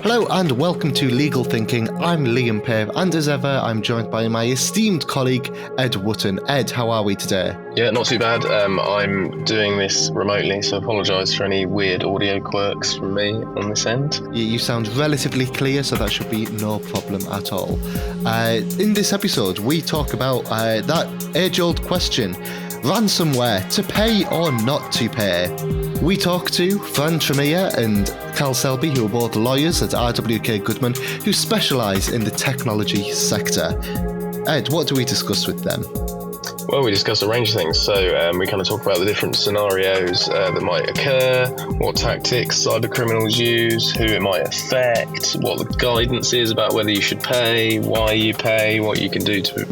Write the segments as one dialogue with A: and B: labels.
A: Hello and welcome to Legal Thinking. I'm Liam Pearve, and as ever, I'm joined by my esteemed colleague, Ed Wootton. Ed, how are we today?
B: Yeah, not too bad. I'm doing this remotely, so I apologise for any weird audio quirks from me on this end.
A: You sound relatively clear, so that should be no problem at all. In this episode, we talk about that age-old question, ransomware, to pay or not to pay. We talk to Fran Tremeer and Selby, who are both lawyers at RWK Goodman, who specialise in the technology sector. Ed, what do we discuss with them?
B: Well, we discuss a range of things. So we kind of talk about the different scenarios that might occur, what tactics cyber criminals use, who it might affect, what the guidance is about whether you should pay, why you pay, what you can do to,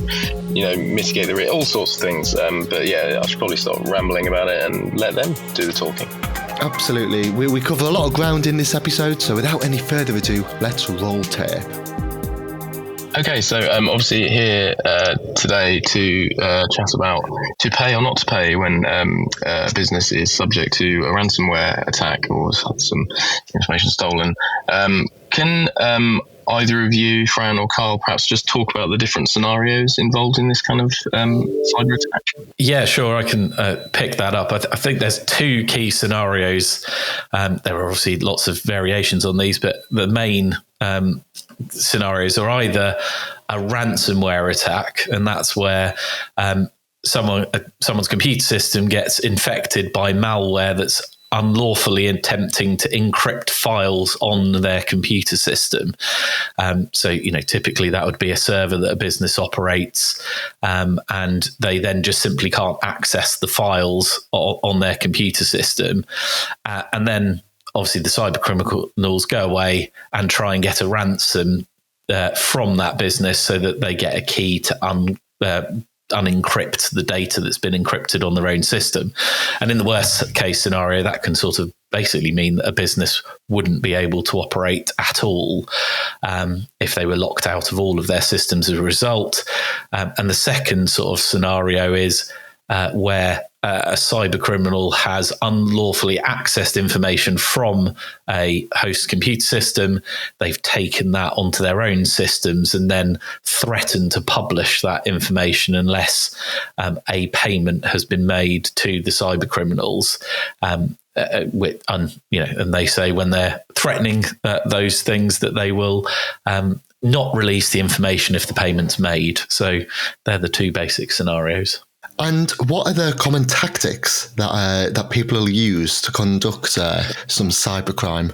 B: mitigate the risk, all sorts of things. But yeah, I should probably stop rambling about it and let them do the talking.
A: Absolutely. We cover a lot of ground in this episode, so without any further ado, let's roll tape.
B: Okay, so obviously here today to chat about to pay or not to pay when a business is subject to a ransomware attack or some information stolen. Can either of you, Fran or Carl, perhaps just talk about the different scenarios involved in this kind of cyber attack?
C: Yeah, sure. I can pick that up. I think there's two key scenarios. There are obviously lots of variations on these, but the main scenarios are either a ransomware attack, and that's where someone's computer system gets infected by malware that's unlawfully attempting to encrypt files on their computer system. So typically that would be a server that a business operates, and they then just simply can't access the files on their computer system. And then obviously the cyber criminals go away and try and get a ransom from that business so that they get a key to unencrypt the data that's been encrypted on their own system. And in the worst case scenario, that can sort of basically mean that a business wouldn't be able to operate at all if they were locked out of all of their systems as a result. And the second sort of scenario is where a cyber criminal has unlawfully accessed information from a host computer system. They've taken that onto their own systems and then threatened to publish that information unless a payment has been made to the cyber criminals. And they say when they're threatening those things that they will not release the information if the payment's made. So they're the two basic scenarios.
A: And what are the common tactics that people will use to conduct some cybercrime?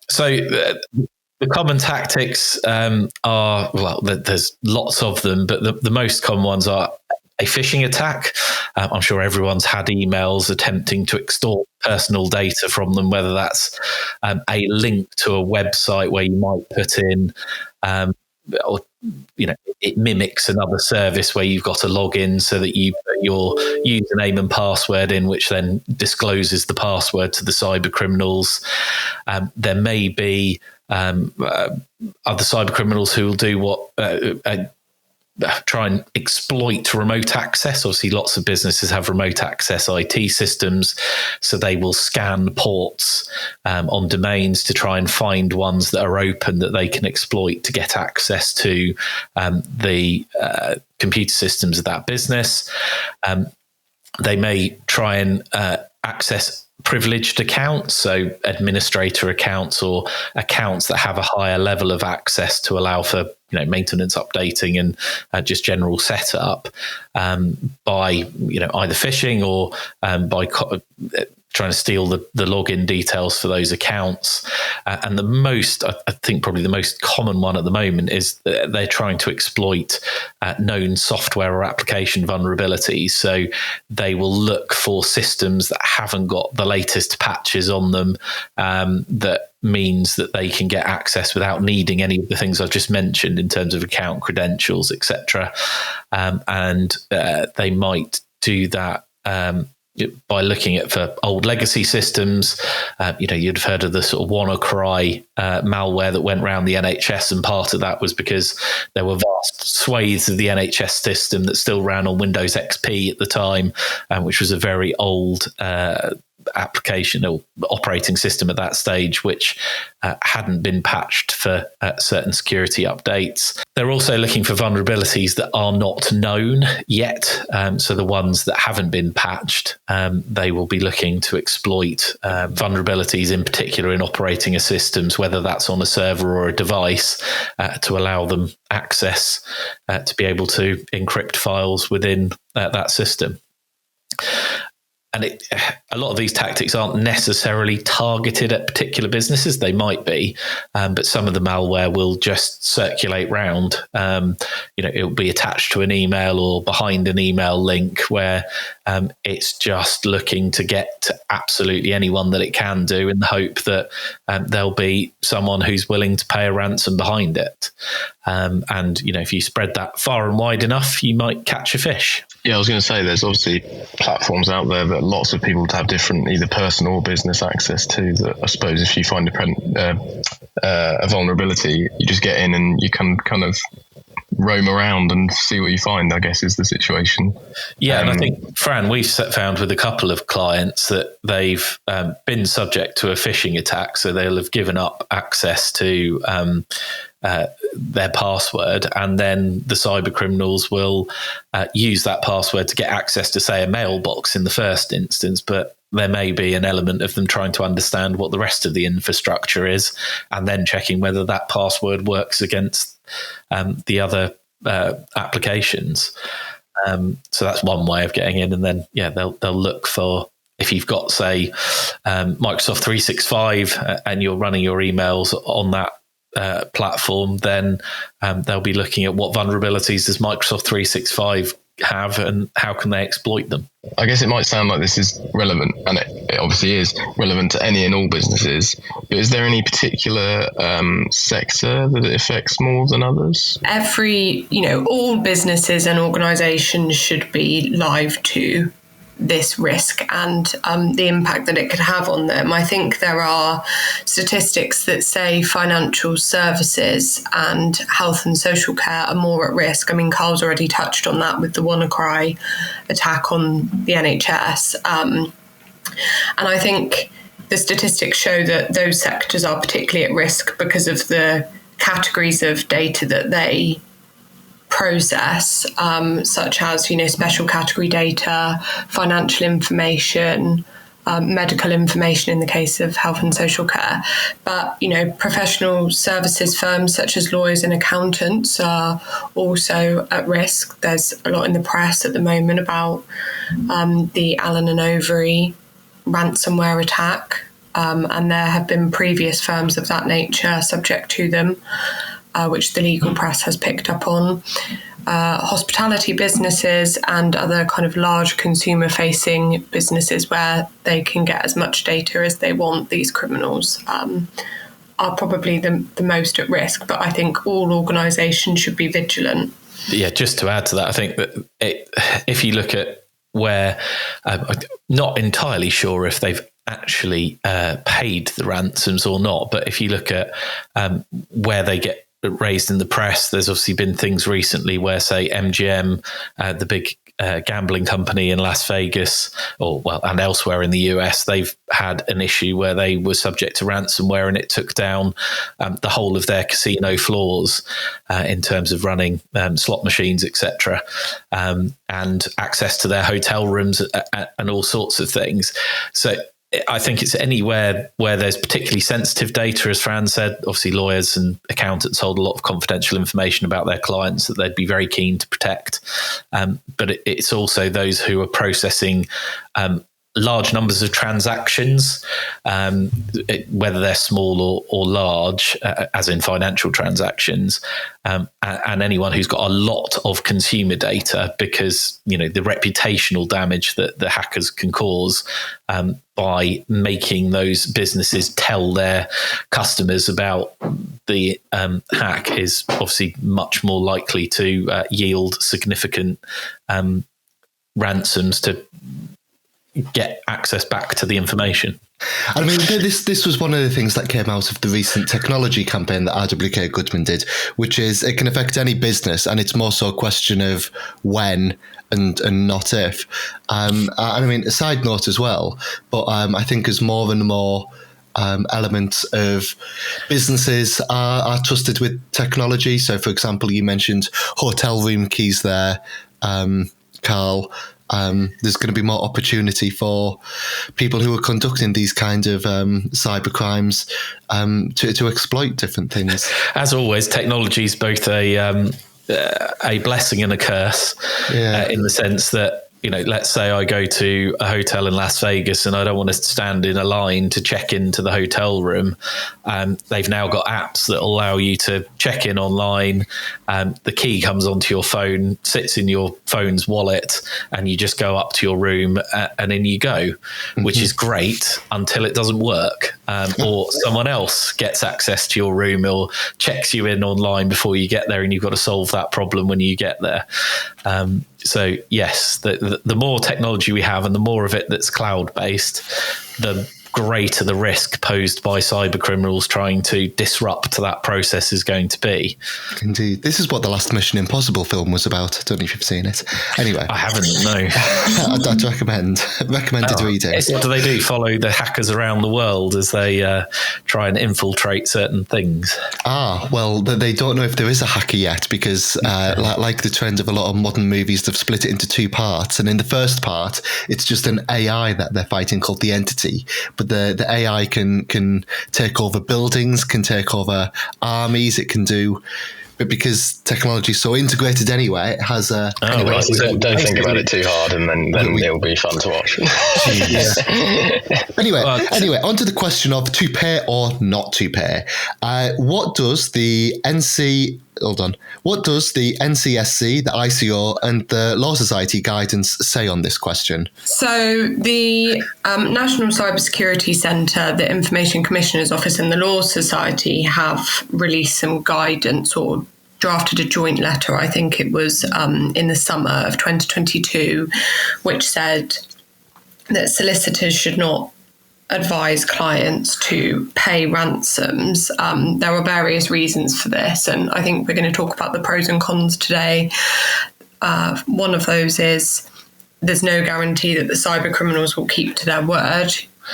C: So the common tactics are, well, there's lots of them, but the most common ones are a phishing attack. I'm sure everyone's had emails attempting to extort personal data from them, whether that's a link to a website where you might put in or it mimics another service where you've got to log in so that you put your username and password in, which then discloses the password to the cyber criminals. There may be other cyber criminals who will do what try and exploit remote access. Obviously, lots of businesses have remote access IT systems, so they will scan ports on domains to try and find ones that are open that they can exploit to get access to the computer systems of that business. They may try and access privileged accounts, so administrator accounts or accounts that have a higher level of access to allow for maintenance, updating, and just general setup by either phishing or by trying to steal the login details for those accounts. And I think probably the most common one at the moment is they're trying to exploit known software or application vulnerabilities. So they will look for systems that haven't got the latest patches on them, that means that they can get access without needing any of the things I've just mentioned in terms of account credentials, etc. And they might do that by looking at for old legacy systems. You'd have heard of the sort of WannaCry malware that went around the NHS, and part of that was because there were vast swathes of the NHS system that still ran on Windows XP at the time, which was a very old application or operating system at that stage, which hadn't been patched for certain security updates. They're also looking for vulnerabilities that are not known yet. So the ones that haven't been patched, they will be looking to exploit vulnerabilities, in particular in operating systems, whether that's on a server or a device, to allow them access to be able to encrypt files within that system. And a lot of these tactics aren't necessarily targeted at particular businesses. They might be, but some of the malware will just circulate round. It'll be attached to an email or behind an email link where it's just looking to get to absolutely anyone that it can do, in the hope that there'll be someone who's willing to pay a ransom behind it. And if you spread that far and wide enough, you might catch a fish.
B: Yeah, I was going to say there's obviously platforms out there that lots of people have different either personal or business access to, that I suppose if you find a vulnerability, you just get in and you can kind of roam around and see what you find, I guess, is the situation.
C: Yeah, and I think, Fran, we've found with a couple of clients that they've been subject to a phishing attack, so they'll have given up access to their password, and then the cyber criminals will use that password to get access to, say, a mailbox in the first instance, but there may be an element of them trying to understand what the rest of the infrastructure is, and then checking whether that password works against the other applications. So that's one way of getting in, and then they'll look for, if you've got, say, Microsoft 365 and you're running your emails on that platform, then they'll be looking at what vulnerabilities does Microsoft 365 have and how can they exploit them.
B: I guess it might sound like this is relevant, and it obviously is relevant to any and all businesses, but is there any particular sector that it affects more than others?
D: All businesses and organisations should be live to this risk and the impact that it could have on them. I think there are statistics that say financial services and health and social care are more at risk. I mean, Carl's already touched on that with the WannaCry attack on the NHS. And I think the statistics show that those sectors are particularly at risk because of the categories of data that they process, such as special category data, financial information, medical information in the case of health and social care. But professional services firms such as lawyers and accountants are also at risk. There's a lot in the press at the moment about the Allen and Overy ransomware attack, and there have been previous firms of that nature subject to them, which the legal press has picked up on. Hospitality businesses and other kind of large consumer-facing businesses where they can get as much data as they want, these criminals are probably the most at risk. But I think all organisations should be vigilant.
C: Yeah, just to add to that, I think that if you look at where, I'm not entirely sure if they've actually paid the ransoms or not, but if you look at where they get raised in the press, there's obviously been things recently where, say, MGM, the big gambling company in Las Vegas, and elsewhere in the US, they've had an issue where they were subject to ransomware, and it took down the whole of their casino floors in terms of running slot machines, etc., and access to their hotel rooms and all sorts of things. So I think it's anywhere where there's particularly sensitive data, as Fran said. Obviously, lawyers and accountants hold a lot of confidential information about their clients that they'd be very keen to protect. But it's also those who are processing large numbers of transactions, whether they're small or large, as in financial transactions, and anyone who's got a lot of consumer data, because the reputational damage that the hackers can cause by making those businesses tell their customers about the hack is obviously much more likely to yield significant ransoms to get access back to the information.
A: I mean, this was one of the things that came out of the recent technology campaign that RWK Goodman did, which is it can affect any business, and it's more so a question of when and not if. And I mean, a side note as well, but I think as more and more elements of businesses are trusted with technology. So, for example, you mentioned hotel room keys there, Carl. There's going to be more opportunity for people who are conducting these kind of cyber crimes to exploit different things.
C: As always, technology is both a blessing and a curse, in the sense that, you know, let's say I go to a hotel in Las Vegas and I don't want to stand in a line to check into the hotel room. They've now got apps that allow you to check in online. The key comes onto your phone, sits in your phone's wallet, and you just go up to your room and in you go, which is great until it doesn't work, or someone else gets access to your room or checks you in online before you get there, and you've got to solve that problem when you get there. So yes, the more technology we have and the more of it that's cloud-based, the greater the risk posed by cyber criminals trying to disrupt that process is going to be.
A: Indeed. This is what the last Mission Impossible film was about. I don't know if you've seen it. Anyway.
C: I haven't, no.
A: I'd recommended reading.
C: What do they do? Follow the hackers around the world as they try and infiltrate certain things?
A: Well, they don't know if there is a hacker yet because like the trend of a lot of modern movies, they've split it into two parts. And in the first part, it's just an AI that they're fighting called the Entity. But the AI can take over buildings, can take over armies, it can do... But because technology is so integrated anyway, it has a...
B: Anyway, don't think about it too hard, and then it'll be fun to watch.
A: Anyway, on to the question of to pay or not to pay. What does the NCSC, the ICO, and the Law Society guidance say on this question?
D: So the National Cybersecurity Centre, the Information Commissioner's Office, and the Law Society have released some guidance or drafted a joint letter, I think it was in the summer of 2022, which said that solicitors should not advise clients to pay ransoms. There are various reasons for this, and I think we're going to talk about the pros and cons today. One of those is there's no guarantee that the cyber criminals will keep to their word.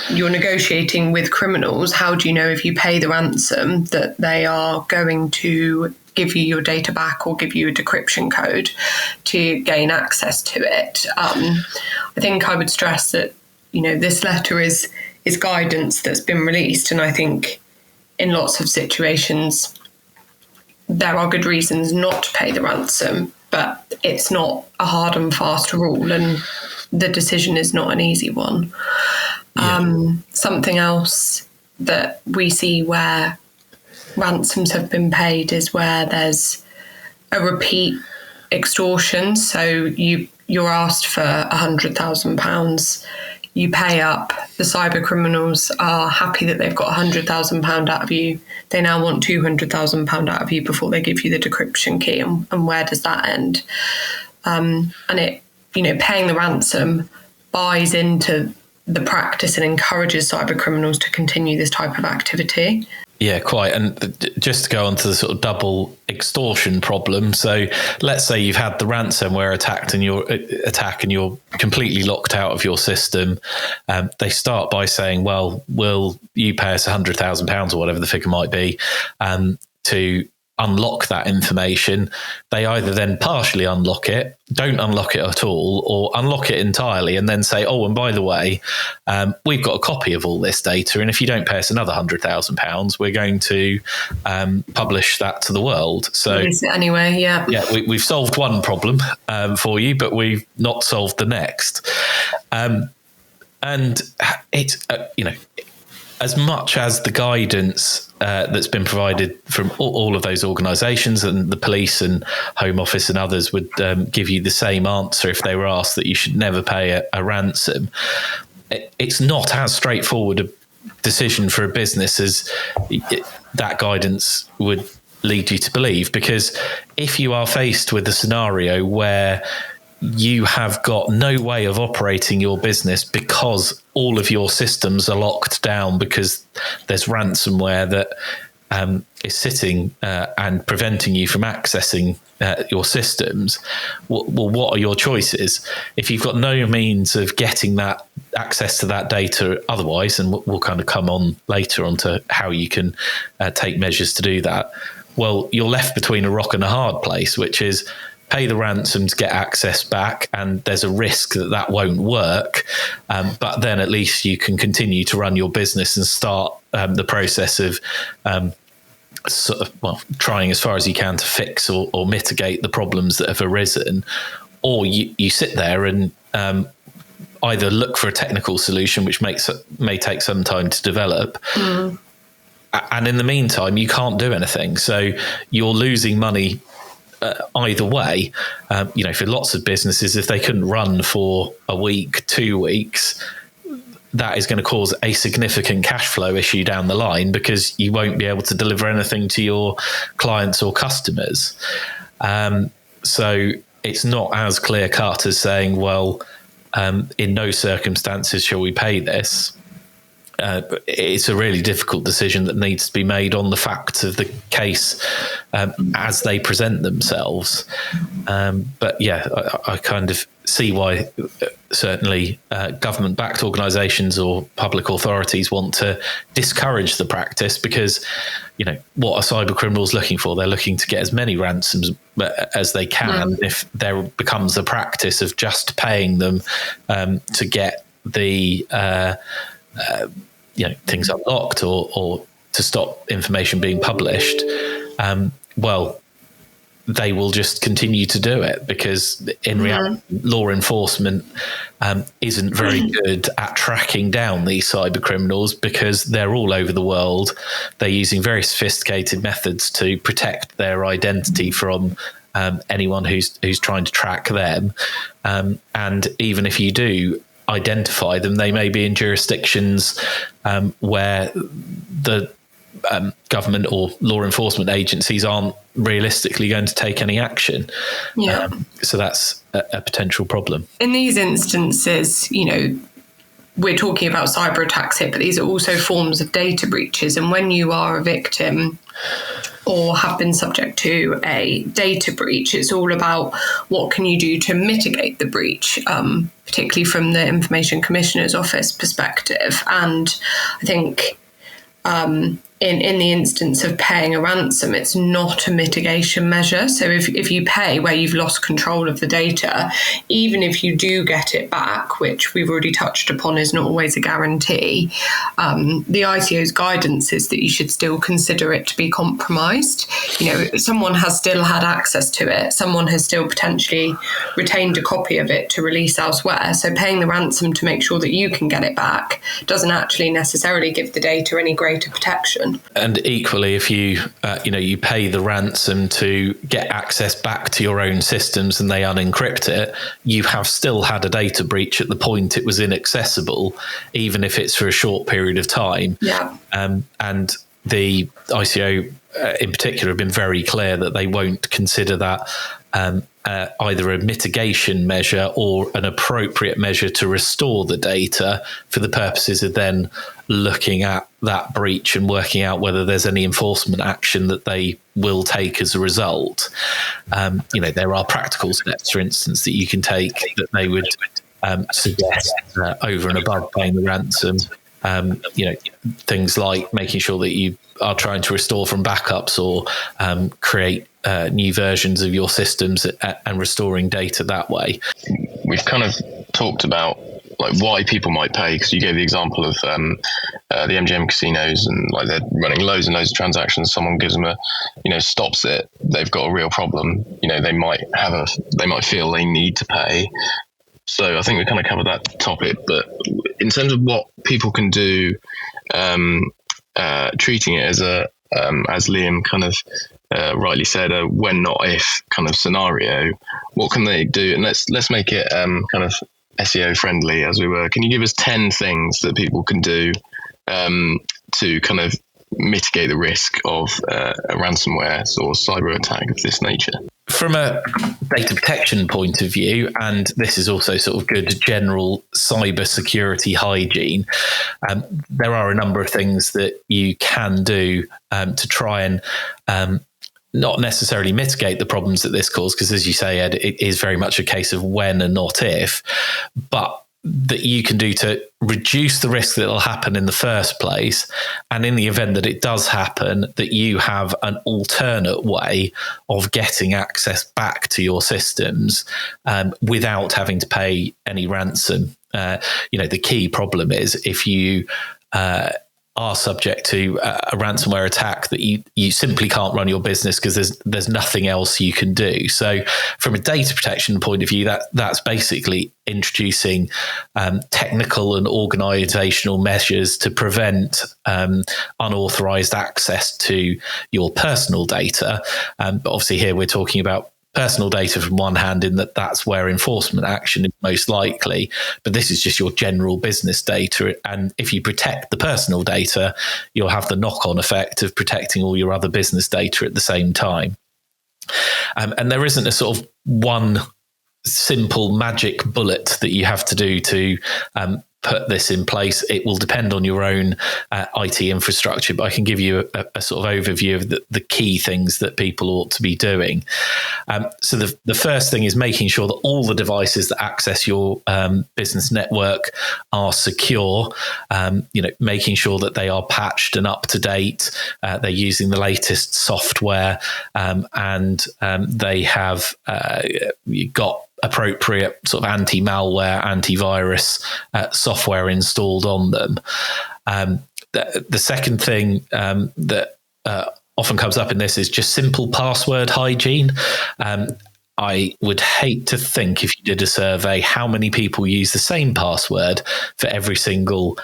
D: You're negotiating with criminals. How do you know if you pay the ransom that they are going to give you your data back or give you a decryption code to gain access to it? I think I would stress that, you know, this letter is guidance that's been released, and I think in lots of situations there are good reasons not to pay the ransom, but it's not a hard and fast rule, and the decision is not an easy one. Something else that we see where ransoms have been paid is where there's a repeat extortion. So you're asked for £100,000, you pay up, the cyber criminals are happy that they've got £100,000 out of you. They now want £200,000 out of you before they give you the decryption key. And where does that end? And it, you know, paying the ransom buys into the practice and encourages cyber criminals to continue this type of activity.
C: Yeah, quite. And just to go on to the sort of double extortion problem. So let's say you've had the ransomware attack and you're completely locked out of your system. They start by saying, well, will you pay us £100,000 or whatever the figure might be to unlock that information? They either then partially unlock it, don't unlock it at all, or unlock it entirely and then say, oh, and by the way, we've got a copy of all this data, and if you don't pay us another £100,000, we're going to publish that to the world. So
D: anyway, yeah,
C: we've solved one problem for you, but we've not solved the next. And it's as much as the guidance that's been provided from all of those organisations, and the police and Home Office and others would give you the same answer if they were asked that you should never pay a ransom, it's not as straightforward a decision for a business as that guidance would lead you to believe. Because if you are faced with a scenario where you have got no way of operating your business because all of your systems are locked down because there's ransomware that is sitting and preventing you from accessing your systems. Well, what are your choices? If you've got no means of getting that access to that data otherwise, and we'll kind of come on later onto how you can take measures to do that, well, you're left between a rock and a hard place, which is pay the ransom to get access back, and there's a risk that that won't work. But then at least you can continue to run your business and start the process of trying as far as you can to fix or mitigate the problems that have arisen. Or you sit there and either look for a technical solution, which may take some time to develop. And in the meantime, you can't do anything. So you're losing money either way. For lots of businesses, if they couldn't run for a week, 2 weeks, that is going to cause a significant cash flow issue down the line because you won't be able to deliver anything to your clients or customers. So it's not as clear cut as saying, well, in no circumstances shall we pay this. It's a really difficult decision that needs to be made on the facts of the case as they present themselves. But yeah, I kind of see why certainly government-backed organisations or public authorities want to discourage the practice because, what are cyber criminals looking for? They're looking to get as many ransoms as they can. If there becomes a practice of just paying them to get the things unlocked or to stop information being published, they will just continue to do it because in reality, law enforcement isn't very good at tracking down these cyber criminals because they're all over the world. They're using very sophisticated methods to protect their identity from anyone who's trying to track them. And even if you do identify them, they may be in jurisdictions where the government or law enforcement agencies aren't realistically going to take any action. So that's a potential problem.
D: In these instances, we're talking about cyber attacks here, but these are also forms of data breaches. And when you are a victim or have been subject to a data breach, it's all about what can you do to mitigate the breach, particularly from the Information Commissioner's Office perspective. And I think in the instance of paying a ransom, it's not a mitigation measure. So if you pay where you've lost control of the data, even if you do get it back, which we've already touched upon is not always a guarantee, the ICO's guidance is that you should still consider it to be compromised. Someone has still had access to it. Someone has still potentially retained a copy of it to release elsewhere. So paying the ransom to make sure that you can get it back doesn't actually necessarily give the data any greater protection.
C: And equally, if you you pay the ransom to get access back to your own systems and they unencrypt it, you have still had a data breach at the point it was inaccessible, even if it's for a short period of time. And the ICO in particular have been very clear that they won't consider that either a mitigation measure or an appropriate measure to restore the data for the purposes of then looking at that breach and working out whether there's any enforcement action that they will take as a result. There are practical steps, for instance, that you can take that they would suggest over and above paying the ransom. Things like making sure that you are trying to restore from backups or create new versions of your systems and restoring data that way.
B: We've kind of talked about why people might pay, because you gave the example of the MGM casinos and they're running loads and loads of transactions. Someone gives them stops it. They've got a real problem. They might feel they need to pay. So I think we kind of covered that topic. But in terms of what people can do, treating it as as Liam kind of rightly said, a when not if kind of scenario, what can they do? And let's make it kind of SEO friendly, as we were. Can you give us 10 things that people can do to kind of mitigate the risk of a ransomware or cyber attack of this nature?
C: from a data protection point of view, and this is also sort of good general cyber security hygiene, there are a number of things that you can do to try and not necessarily mitigate the problems that this causes, because as you say, Ed, it is very much a case of when and not if, but that you can do to reduce the risk that it'll happen in the first place. And in the event that it does happen, that you have an alternate way of getting access back to your systems without having to pay any ransom. The key problem is if you are subject to a ransomware attack, that you simply can't run your business because there's nothing else you can do. So from a data protection point of view, that's basically introducing technical and organizational measures to prevent unauthorized access to your personal data. But obviously here we're talking about personal data from one hand, in that's where enforcement action is most likely, but this is just your general business data. And if you protect the personal data, you'll have the knock-on effect of protecting all your other business data at the same time. And there isn't a sort of one simple magic bullet that you have to do to put this in place. It will depend on your own IT infrastructure, but I can give you a sort of overview of the key things that people ought to be doing. So the first thing is making sure that all the devices that access your business network are secure, making sure that they are patched and up to date, they're using the latest software, and they have got appropriate sort of anti-malware, antivirus software installed on them. The second thing that often comes up in this is just simple password hygiene. I would hate to think, if you did a survey, how many people use the same password for every single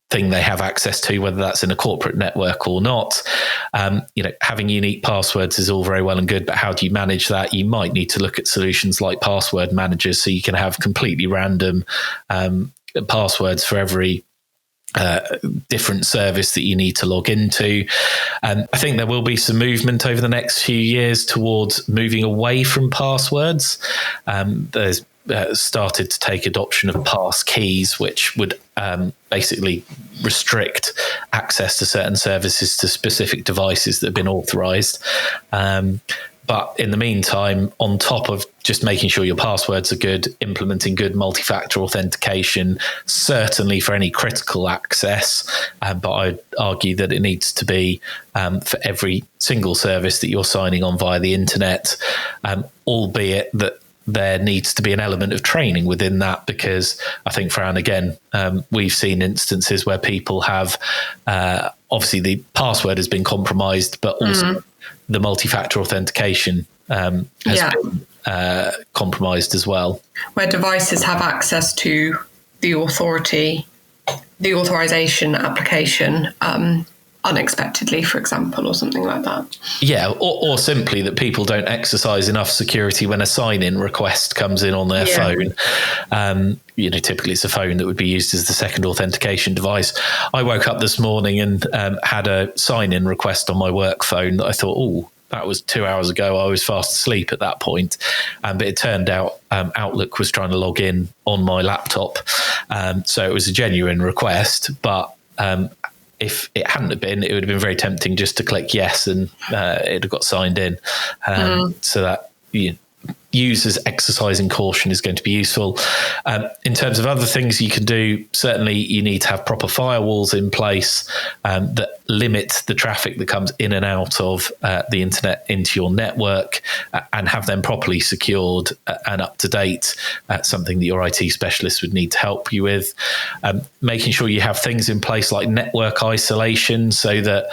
C: thing they have access to, whether that's in a corporate network or not. Having unique passwords is all very well and good, but how do you manage that? You might need to look at solutions like password managers, so you can have completely random passwords for every different service that you need to log into. I think there will be some movement over the next few years towards moving away from passwords. There's started to take adoption of pass keys, which would basically restrict access to certain services to specific devices that have been authorized. But in the meantime, on top of just making sure your passwords are good, implementing good multi-factor authentication, certainly for any critical access, but I'd argue that it needs to be for every single service that you're signing on via the internet, albeit that there needs to be an element of training within that, because I think, Fran, again, we've seen instances where people have, obviously the password has been compromised, but also the multi-factor authentication has been compromised as well. Where
D: devices have access to the authorization application unexpectedly, for example, or something like that.
C: Yeah, or simply that people don't exercise enough security when a sign-in request comes in on their phone. Typically it's a phone that would be used as the second authentication device. I woke up this morning and had a sign-in request on my work phone that I thought, that was 2 hours ago. I was fast asleep at that point. But it turned out Outlook was trying to log in on my laptop. So it was a genuine request, but if it hadn't have been, it would have been very tempting just to click yes and it'd have got signed in. So that users exercising caution is going to be useful. In terms of other things you can do, certainly you need to have proper firewalls in place that limit the traffic that comes in and out of the internet into your network, and have them properly secured and up to date. Something that your IT specialist would need to help you with. Making sure you have things in place like network isolation, so that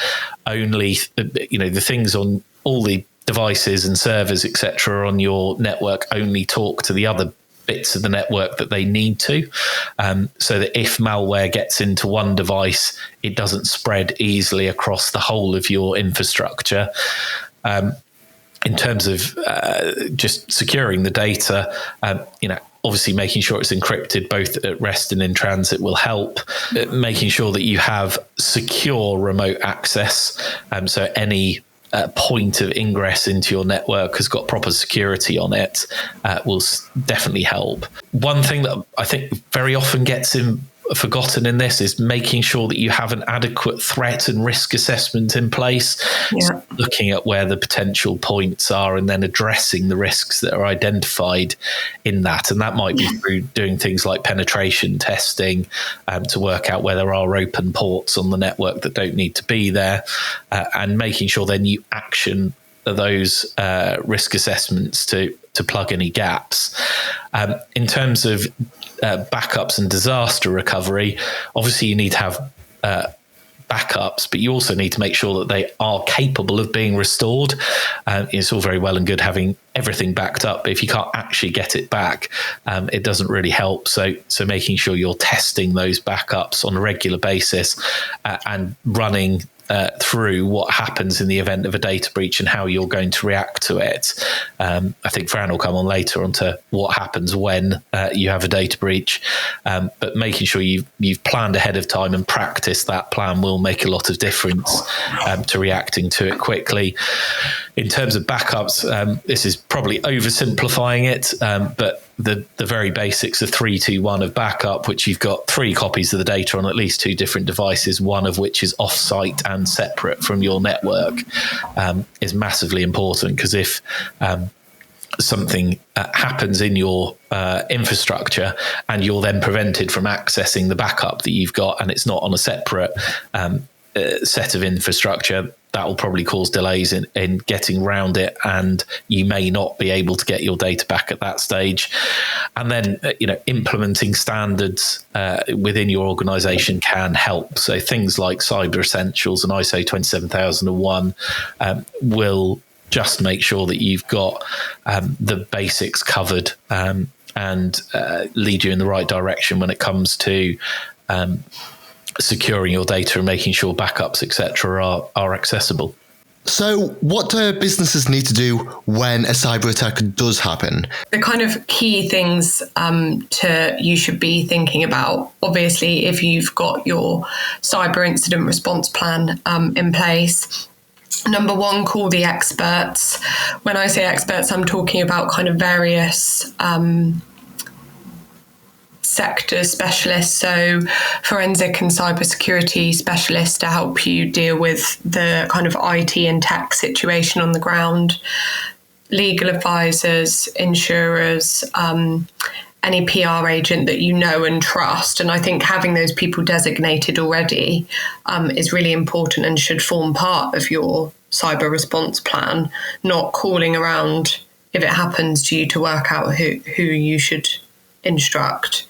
C: only the things on all the devices and servers, etc., on your network only talk to the other bits of the network that they need to, so that if malware gets into one device, it doesn't spread easily across the whole of your infrastructure. In terms of just securing the data, obviously making sure it's encrypted both at rest and in transit will help. Making sure that you have secure remote access, so any point of ingress into your network has got proper security on it will definitely help. One thing that I think very often gets forgotten in this is making sure that you have an adequate threat and risk assessment in place.
D: Yeah.
C: So looking at where the potential points are and then addressing the risks that are identified in that. And that might be through doing things like penetration testing to work out where there are open ports on the network that don't need to be there, and making sure then you action those risk assessments to plug any gaps. In terms of backups and disaster recovery, obviously you need to have backups, but you also need to make sure that they are capable of being restored. It's all very well and good having everything backed up, but if you can't actually get it back, it doesn't really help. So making sure you're testing those backups on a regular basis and running through what happens in the event of a data breach and how you're going to react to it. I think Fran will come on later onto what happens when you have a data breach, but making sure you've planned ahead of time and practiced that plan will make a lot of difference to reacting to it quickly. In terms of backups, this is probably oversimplifying it, but the very basics of 3-2-1 of backup, which you've got 3 copies of the data on at least 2 different devices, one of which is off-site and separate from your network, is massively important, because if something happens in your infrastructure and you're then prevented from accessing the backup that you've got and it's not on a separate set of infrastructure, that will probably cause delays in getting around it, and you may not be able to get your data back at that stage. And then, implementing standards within your organization can help. So things like Cyber Essentials and ISO 27001 will just make sure that you've got the basics covered and lead you in the right direction when it comes to securing your data and making sure backups, etc., are accessible.
A: So what do businesses need to do when a cyber attack does happen?
D: The kind of key things you should be thinking about, obviously, if you've got your cyber incident response plan in place. Number 1, call the experts. When I say experts, I'm talking about kind of various sector specialists, so forensic and cybersecurity specialists to help you deal with the kind of IT and tech situation on the ground, legal advisors, insurers, any PR agent that you know and trust. And I think having those people designated already is really important and should form part of your cyber response plan, not calling around if it happens to you to work out who you should instruct.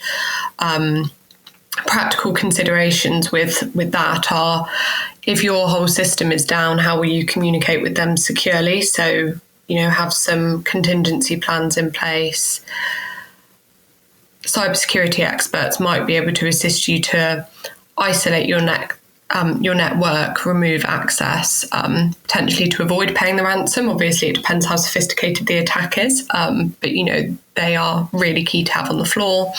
D: Practical considerations with that are, if your whole system is down, how will you communicate with them securely? So, have some contingency plans in place. Cybersecurity experts might be able to assist you to isolate your network, remove access, potentially to avoid paying the ransom. Obviously, it depends how sophisticated the attack is, but they are really key to have on the floor.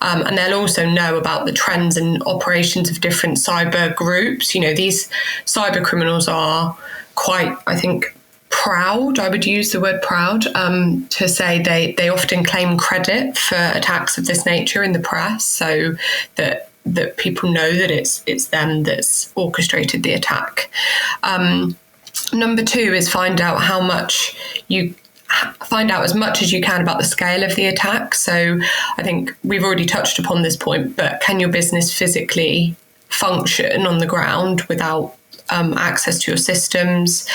D: And they'll also know about the trends and operations of different cyber groups. These cyber criminals are quite, I think, proud. I would use the word proud to say they often claim credit for attacks of this nature in the press, so that people know that it's them that's orchestrated the attack. Number 2 is find out as much as you can about the scale of the attack. So I think we've already touched upon this point, but can your business physically function on the ground without access to your systems?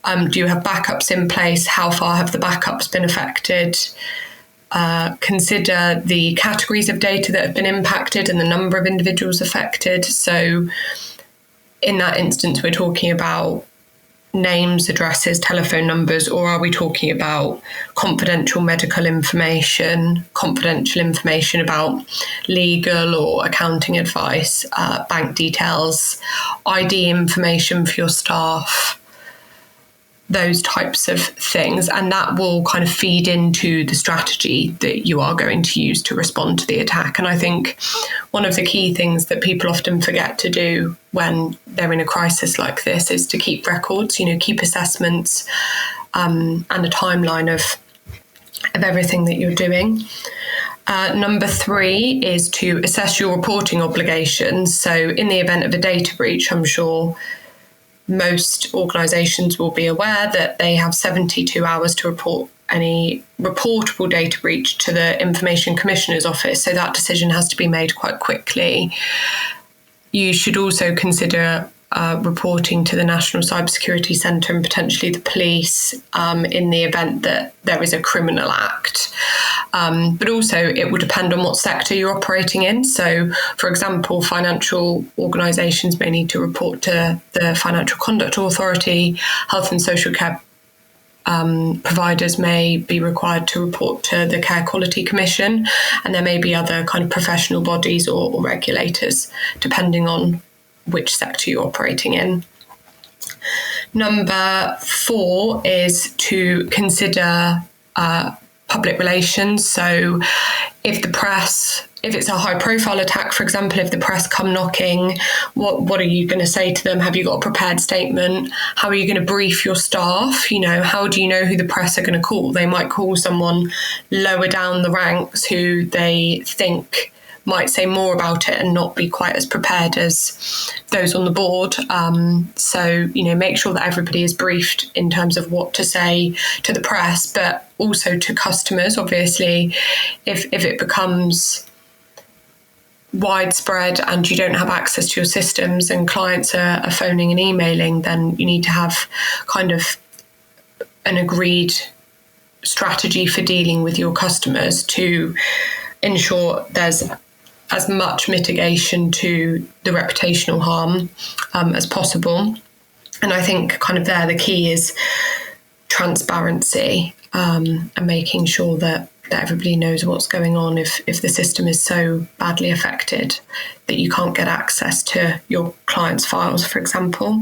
D: Do you have backups in place? How far have the backups been affected? Consider the categories of data that have been impacted and the number of individuals affected. So in that instance, we're talking about names, addresses, telephone numbers, or are we talking about confidential medical information, confidential information about legal or accounting advice, bank details, ID information for your staff, those types of things, and that will kind of feed into the strategy that you are going to use to respond to the attack. And I think one of the key things that people often forget to do when they're in a crisis like this is to keep records, keep assessments, and a timeline of everything that you're doing. Number 3 is to assess your reporting obligations. So in the event of a data breach, I'm sure most organisations will be aware that they have 72 hours to report any reportable data breach to the Information Commissioner's Office. So that decision has to be made quite quickly. You should also consider reporting to the National Cybersecurity Centre and potentially the police in the event that there is a criminal act. But also it will depend on what sector you're operating in. So, for example, financial organisations may need to report to the Financial Conduct Authority. Health and social care providers may be required to report to the Care Quality Commission, and there may be other kind of professional bodies or regulators, depending on which sector you're operating in. Number 4 is to consider public relations. So if it's a high profile attack, for example, if the press come knocking, what are you going to say to them? Have you got a prepared statement? How are you going to brief your staff? How do you know who the press are going to call? They might call someone lower down the ranks who they think might say more about it and not be quite as prepared as those on the board. So, make sure that everybody is briefed in terms of what to say to the press, but also to customers. Obviously, if it becomes widespread and you don't have access to your systems and clients are phoning and emailing, then you need to have kind of an agreed strategy for dealing with your customers to ensure there's as much mitigation to the reputational harm as possible. And I think kind of there the key is transparency and making sure that everybody knows what's going on if the system is so badly affected that you can't get access to your client's files, for example.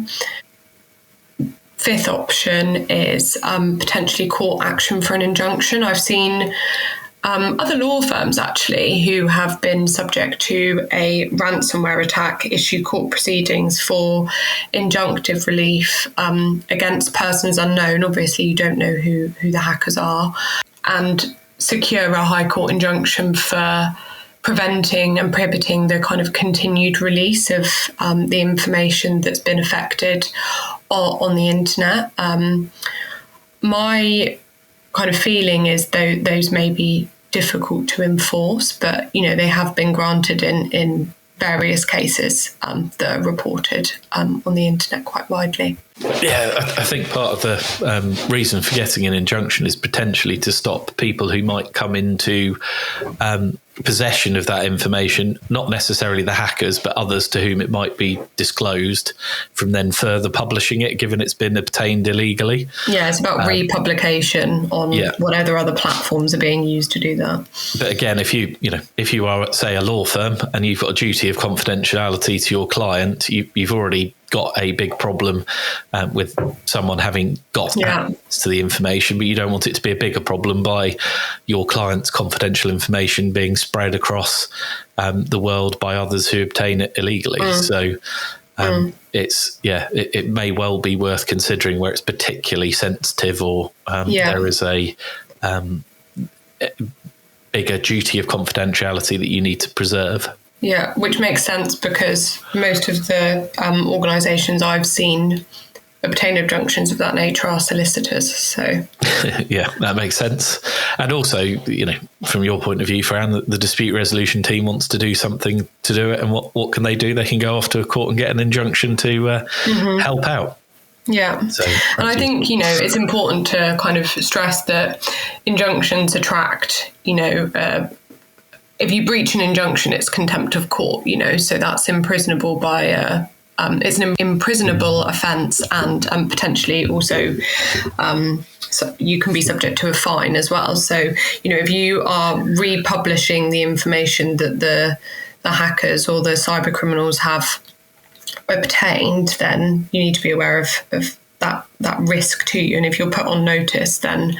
D: 5th option is potentially court action for an injunction. I've seen other law firms actually who have been subject to a ransomware attack issue court proceedings for injunctive relief against persons unknown. Obviously, you don't know who the hackers are, and secure a High Court injunction for preventing and prohibiting the kind of continued release of the information that's been affected on the internet. My kind of feeling is those may be difficult to enforce, but they have been granted in various cases that are reported on the internet quite widely.
C: Yeah, I think part of the reason for getting an injunction is potentially to stop people who might come into possession of that information, not necessarily the hackers, but others to whom it might be disclosed, from then further publishing it, given it's been obtained illegally.
D: Yeah, it's about republication on whatever other platforms are being used to do that. But
C: again, if you are, say, a law firm and you've got a duty of confidentiality to your client, you've already got a big problem with someone having got access to the information, but you don't want it to be a bigger problem by your client's confidential information being spread across the world by others who obtain it illegally. So it may well be worth considering where it's particularly sensitive or there is a bigger duty of confidentiality that you need to preserve.
D: Yeah, which makes sense because most of the organisations I've seen obtain injunctions of that nature are solicitors. So
C: yeah, that makes sense. And also, from your point of view, Fran, the dispute resolution team wants to do something to do it, and what can they do? They can go off to a court and get an injunction to help out.
D: Yeah. And I think, it's important to kind of stress that injunctions attract, if you breach an injunction, it's contempt of court, so that's imprisonable by it's an imprisonable offence, and potentially also so you can be subject to a fine as well. So, if you are republishing the information that the hackers or the cyber criminals have obtained, then you need to be aware of that risk to you. And if you're put on notice, then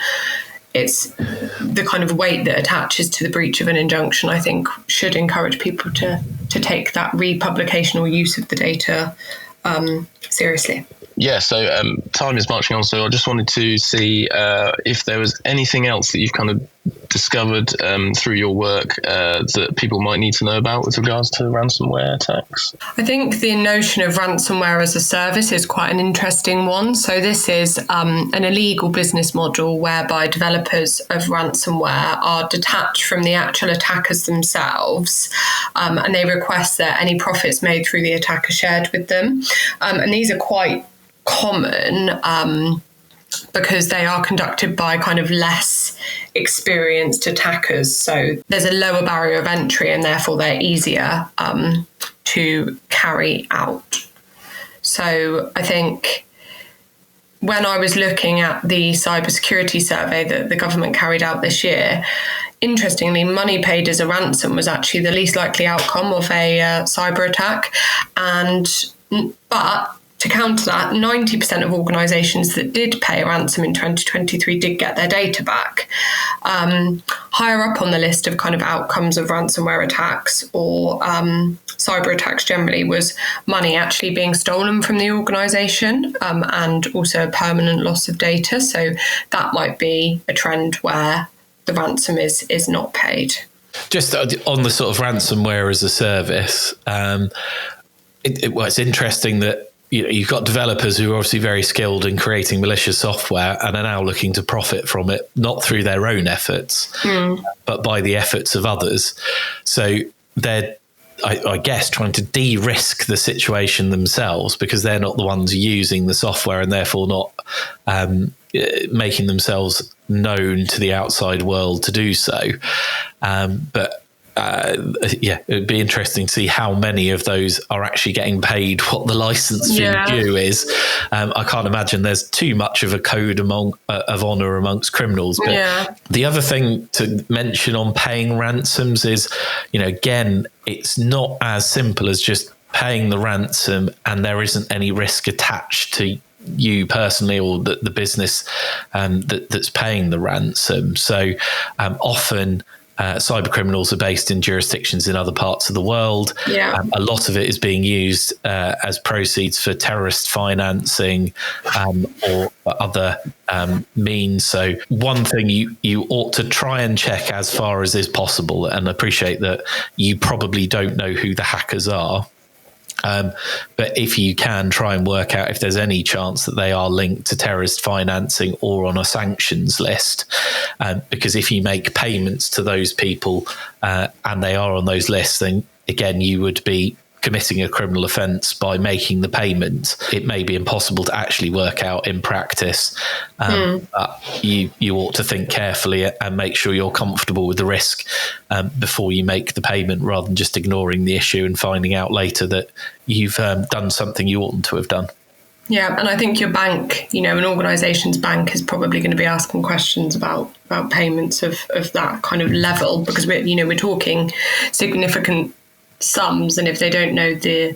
D: it's the kind of weight that attaches to the breach of an injunction, I think, should encourage people to take that republication or use of the data seriously.
B: Yeah, so time is marching on, so I just wanted to see if there was anything else that you've kind of discovered through your work that people might need to know about with regards to ransomware attacks. I
D: think the notion of ransomware as a service is quite an interesting one. So this is an illegal business model whereby developers of ransomware are detached from the actual attackers themselves, and they request that any profits made through the attack are shared with them. And these are quite common because they are conducted by kind of less experienced attackers. So there's a lower barrier of entry and therefore they're easier to carry out. So I think when I was looking at the cybersecurity survey that the government carried out this year, interestingly, money paid as a ransom was actually the least likely outcome of a cyber attack. But to counter that, 90% of organisations that did pay a ransom in 2023 did get their data back. Higher up on the list of kind of outcomes of ransomware attacks or cyber attacks generally was money actually being stolen from the organisation and also a permanent loss of data. So that might be a trend where the ransom is not paid.
C: Just on the sort of ransomware as a service, it's interesting that you've got developers who are obviously very skilled in creating malicious software and are now looking to profit from it, not through their own efforts, but by the efforts of others. So they're, I guess, trying to de-risk the situation themselves because they're not the ones using the software and therefore not making themselves known to the outside world to do so. It would be interesting to see how many of those are actually getting paid what the license fee due is. I can't imagine there's too much of a code of honour amongst criminals. But the other thing to mention on paying ransoms is, again, it's not as simple as just paying the ransom and there isn't any risk attached to you personally or the business that's paying the ransom. So often cyber criminals are based in jurisdictions in other parts of the world. A lot of it is being used as proceeds for terrorist financing or other means. So one thing you ought to try and check as far as is possible, and appreciate that you probably don't know who the hackers are. But if you can, try and work out if there's any chance that they are linked to terrorist financing or on a sanctions list. Because if you make payments to those people and they are on those lists, then again, you would be committing a criminal offence by making the payment. It may be impossible to actually work out in practice. But you ought to think carefully and make sure you're comfortable with the risk before you make the payment, rather than just ignoring the issue and finding out later that you've done something you oughtn't to have done.
D: Yeah, and I think your bank, an organisation's bank is probably going to be asking questions about payments of that kind of level, because we're talking significant sums, and if they don't know the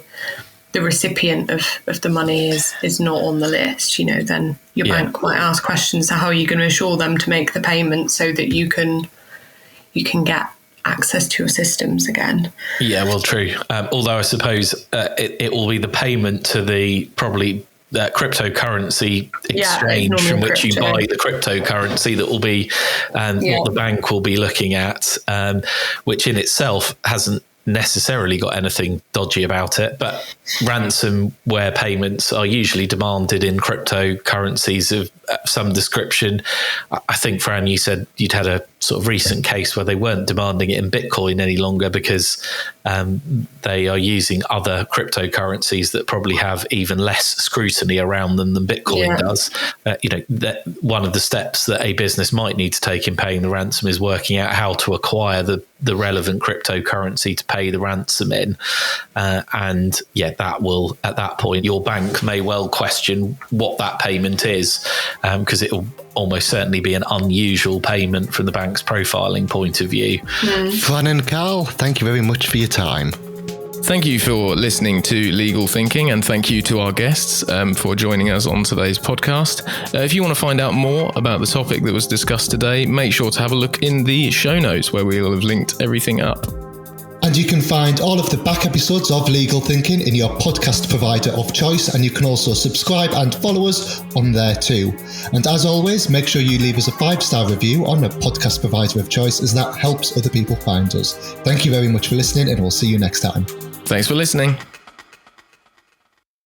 D: recipient of the money is not on the list, then your bank might ask questions. So how are you going to assure them to make the payment so that you can get access to your systems again? Yeah,
C: well, true. Although I suppose it will be the payment to the probably cryptocurrency exchange from which you buy the cryptocurrency that will be what the bank will be looking at, which in itself hasn't necessarily got anything dodgy about it, but ransomware payments are usually demanded in cryptocurrencies of some description. I think, Fran, you said you'd had a sort of recent case where they weren't demanding it in Bitcoin any longer because they are using other cryptocurrencies that probably have even less scrutiny around them than Bitcoin does. That one of the steps that a business might need to take in paying the ransom is working out how to acquire the relevant cryptocurrency to pay the ransom in. That will, at that point, your bank may well question what that payment is, because it will almost certainly be an unusual payment from the bank's profiling point of view.
A: Fran and Carl, thank you very much for your time.
B: Thank you for listening to Legal Thinking, and thank you to our guests for joining us on today's podcast. If you want to find out more about the topic that was discussed today, make sure to have a look in the show notes where we'll have linked everything up.
A: And you can find all of the back episodes of Legal Thinking in your podcast provider of choice, and you can also subscribe and follow us on there too. And as always, make sure you leave us a 5-star review on a podcast provider of choice, as that helps other people find us. Thank you very much for listening, and we'll see you next time.
B: Thanks for listening.